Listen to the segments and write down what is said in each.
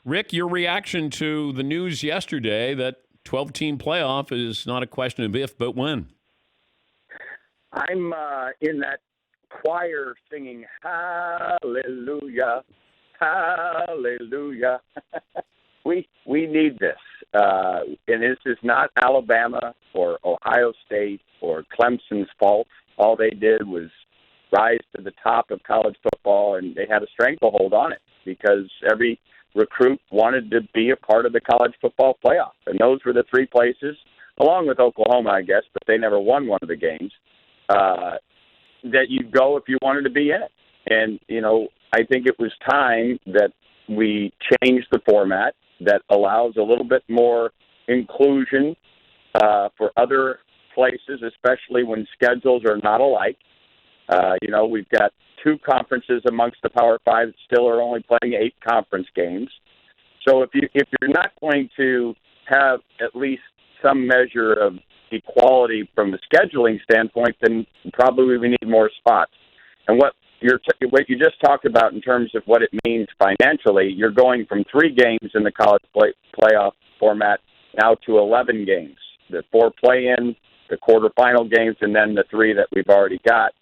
Rick, your reaction to the news yesterday that 12-team playoff is not a question of if, but when? I'm in that choir singing hallelujah, hallelujah. we need this. And this is not Alabama or Ohio State or Clemson's fault. All they did was rise to the top of college football, and they had a stranglehold on it because every recruit wanted to be a part of the college football playoff. And those were the three places, along with Oklahoma, I guess, but they never won one of the games, that you'd go if you wanted to be in it. And, I think it was time that we changed the format that allows a little bit more inclusion for other places, especially when schedules are not alike. We've got two conferences amongst the Power Five that still are only playing 8 conference games. So if you're not going to have at least some measure of equality from the scheduling standpoint, then probably we need more spots. And what you just talked about in terms of what it means financially, you're going from 3 games in the college playoff format now to 11 games. The 4 play-in, the quarterfinal games, and then the 3 that we've already got.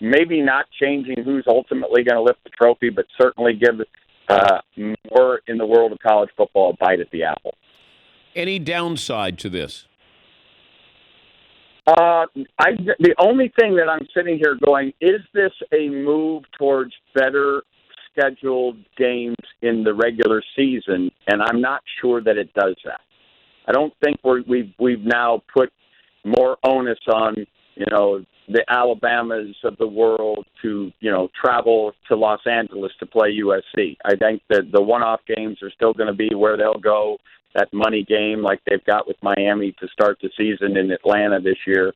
Maybe not changing who's ultimately going to lift the trophy, but certainly give more in the world of college football a bite at the apple. Any downside to this? The only thing that I'm sitting here going, is this a move towards better scheduled games in the regular season? And I'm not sure that it does that. I don't think we've now put more onus on, the Alabamas of the world to, travel to Los Angeles to play USC. I think that the one-off games are still going to be where they'll go. That money game like they've got with Miami to start the season in Atlanta this year.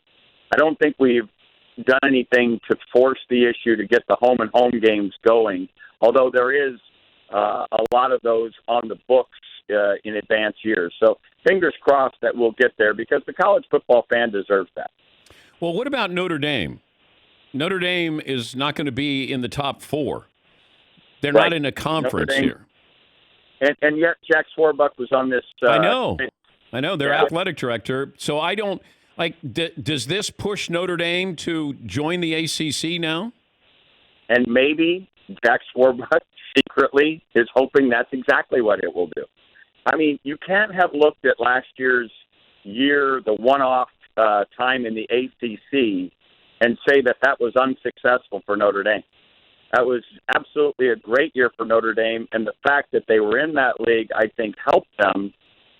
I don't think we've done anything to force the issue to get the home and home games going, although there is a lot of those on the books in advanced years. So fingers crossed that we'll get there because the college football fan deserves that. Well, what about Notre Dame? Notre Dame is not going to be in the top 4. They're Right. not in a conference here. And yet Jack Swarbuck was on this. I know. Their athletic director. So I don't does this push Notre Dame to join the ACC now? And maybe Jack Swarbuck secretly is hoping that's exactly what it will do. I mean, you can't have looked at last year's year, the one-off time in the ACC, and say that was unsuccessful for Notre Dame. That was absolutely a great year for Notre Dame, and the fact that they were in that league, I think, helped them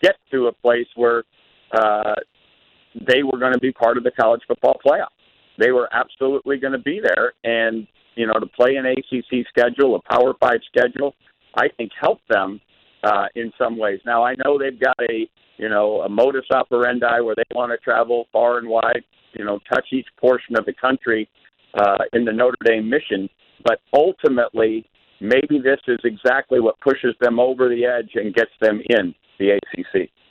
get to a place where they were going to be part of the college football playoff. They were absolutely going to be there, and, to play an ACC schedule, a Power 5 schedule, I think helped them in some ways. Now, I know they've got a modus operandi where they want to travel far and wide, touch each portion of the country in the Notre Dame mission. But ultimately, maybe this is exactly what pushes them over the edge and gets them in the ACC.